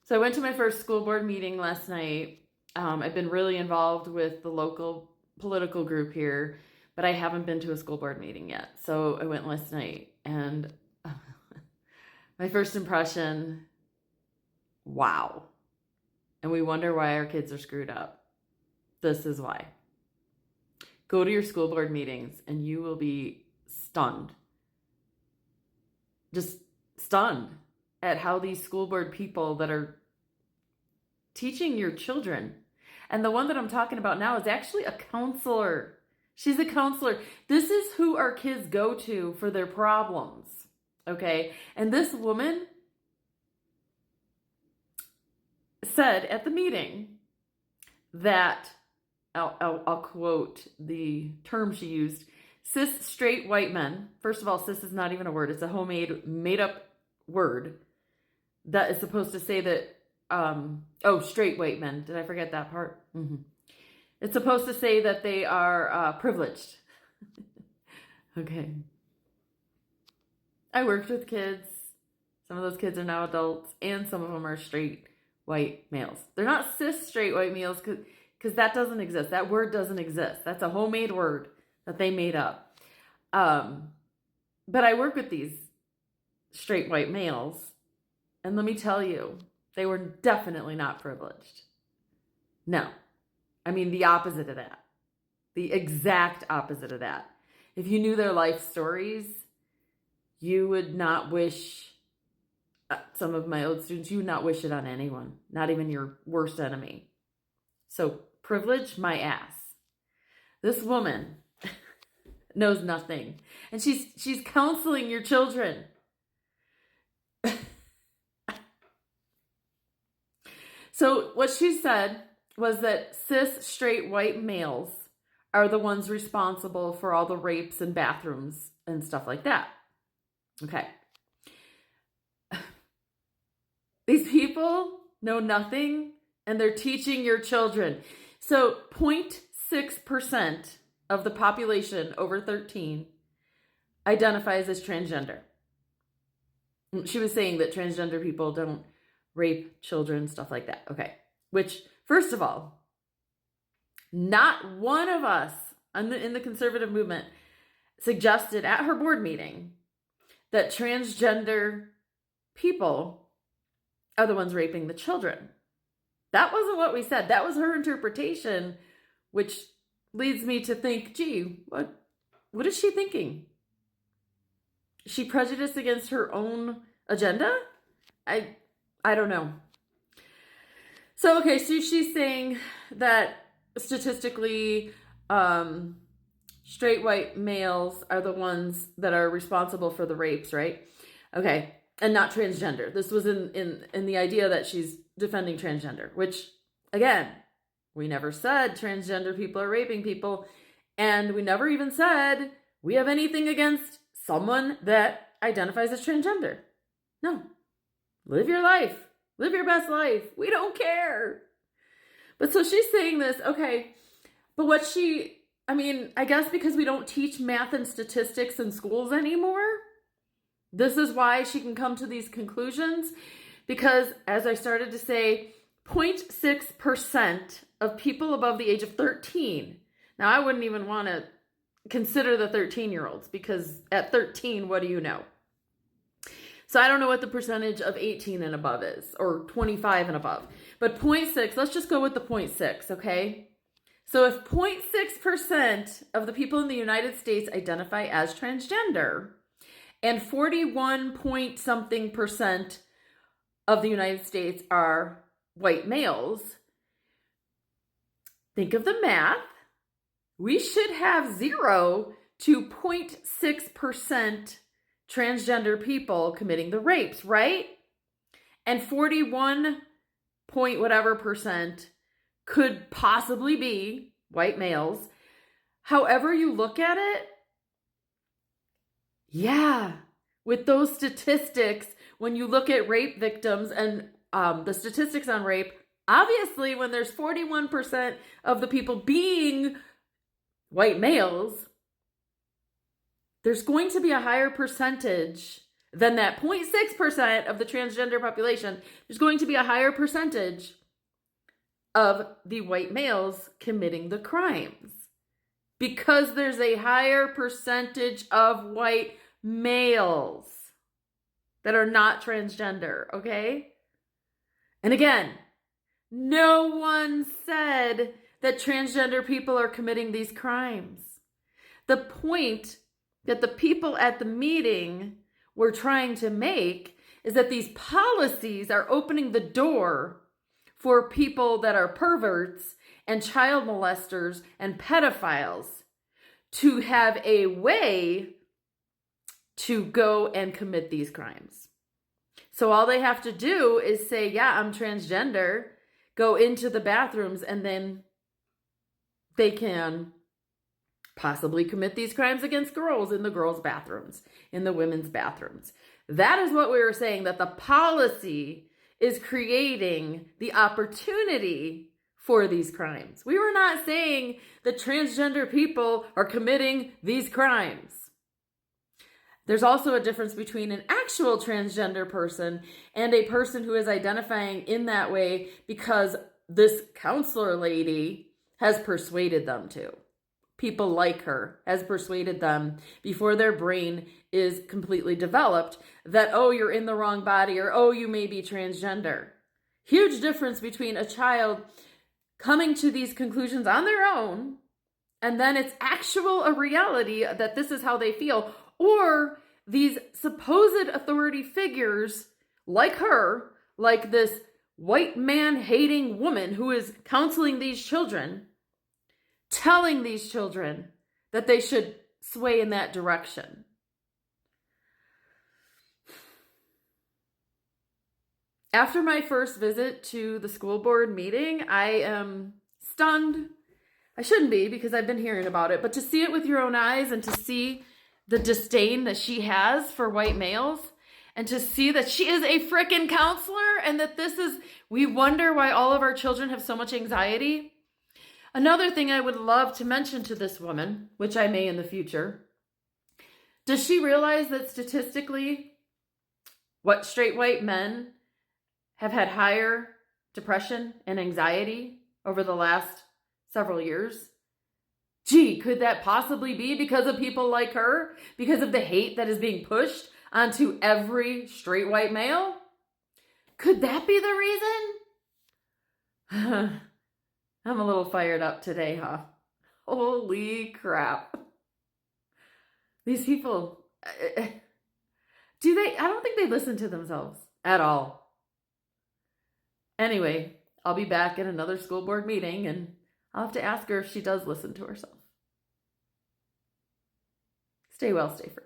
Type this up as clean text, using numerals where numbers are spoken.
So I went to my first school board meeting last night. I've been really involved with the local political group here, but I haven't been to a school board meeting yet. So I went last night, and my first impression, wow. And we wonder why our kids are screwed up. This is why. Go to your school board meetings and you will be stunned. Just stunned at how these school board people that are teaching your children. And the one that I'm talking about now is actually a counselor. She's a counselor. This is who our kids go to for their problems. Okay? And this woman said at the meeting that, I'll quote the term she used, cis straight white men. First of all, cis is not even a word. It's a homemade, made up word that is supposed to say that, straight white men. Did I forget that part? Mm-hmm. It's supposed to say that they are privileged. Okay. I worked with kids. Some of those kids are now adults, and some of them are straight white males. They're not cis straight white males because that doesn't exist. That word doesn't exist. That's a homemade word that they made up. But I work with these straight white males, and let me tell you, they were definitely not privileged. No. I mean, the opposite of that. The exact opposite of that. If you knew their life stories, you would not wish, some of my old students, you would not wish it on anyone, not even your worst enemy. So, privilege, my ass. This woman knows nothing. And she's counseling your children. So what she said was that cis straight white males are the ones responsible for all the rapes in bathrooms and stuff like that. Okay. These people know nothing, and they're teaching your children. So 0.6% of the population over 13 identifies as transgender. She was saying that transgender people don't rape children, stuff like that. Okay. Which, first of all, not one of us in the conservative movement suggested at her board meeting that transgender people are the ones raping the children. That wasn't what we said. That was her interpretation, which leads me to think, gee, what is she thinking? Is she prejudiced against her own agenda? I don't know. So, okay, so she's saying that statistically, straight white males are the ones that are responsible for the rapes, right? Okay, and not transgender. This was in the idea that she's defending transgender, which, again, we never said transgender people are raping people, and we never even said we have anything against someone that identifies as transgender. No. Live your life. Live your best life. We don't care. But so she's saying this, okay, but I guess because we don't teach math and statistics in schools anymore, this is why she can come to these conclusions. Because as I started to say, 0.6% of people above the age of 13. Now, I wouldn't even want to consider the 13-year-olds because at 13, what do you know? So I don't know what the percentage of 18 and above is, or 25 and above. But 0.6, let's just go with the 0.6, okay? So if 0.6% of the people in the United States identify as transgender, and 41 point something percent of the United States are white males, think of the math. We should have 0 to 0.6% transgender people committing the rapes, right? And 41 point whatever percent could possibly be white males. However you look at it, yeah, with those statistics, when you look at rape victims and the statistics on rape, obviously when there's 41% of the people being white males, there's going to be a higher percentage than that 0.6% of the transgender population, there's going to be a higher percentage of the white males committing the crimes because there's a higher percentage of white males that are not transgender, okay? And again, no one said that transgender people are committing these crimes. The point that the people at the meeting were trying to make is that these policies are opening the door for people that are perverts and child molesters and pedophiles to have a way to go and commit these crimes. So all they have to do is say, yeah, I'm transgender, go into the bathrooms, and then they can possibly commit these crimes against girls in the girls' bathrooms, in the women's bathrooms. That is what we were saying, that the policy is creating the opportunity for these crimes. We were not saying that transgender people are committing these crimes. There's also a difference between an actual transgender person and a person who is identifying in that way because this counselor lady has persuaded them to. People like her has persuaded them before their brain is completely developed that, oh, you're in the wrong body, or oh, you may be transgender. Huge difference between a child coming to these conclusions on their own, and then it's a reality that this is how they feel, or these supposed authority figures like her, like this white man hating woman who is counseling these children, telling these children that they should sway in that direction. After my first visit to the school board meeting, I am stunned. I shouldn't be because I've been hearing about it, but to see it with your own eyes and to see the disdain that she has for white males and to see that she is a frickin' counselor and that we wonder why all of our children have so much anxiety. Another thing I would love to mention to this woman, which I may in the future, does she realize that statistically, what straight white men have had higher depression and anxiety over the last several years? Gee, could that possibly be because of people like her? Because of the hate that is being pushed onto every straight white male? Could that be the reason? I'm a little fired up today, huh? Holy crap. These people, I don't think they listen to themselves at all. Anyway, I'll be back at another school board meeting and I'll have to ask her if she does listen to herself. Stay well, stay free.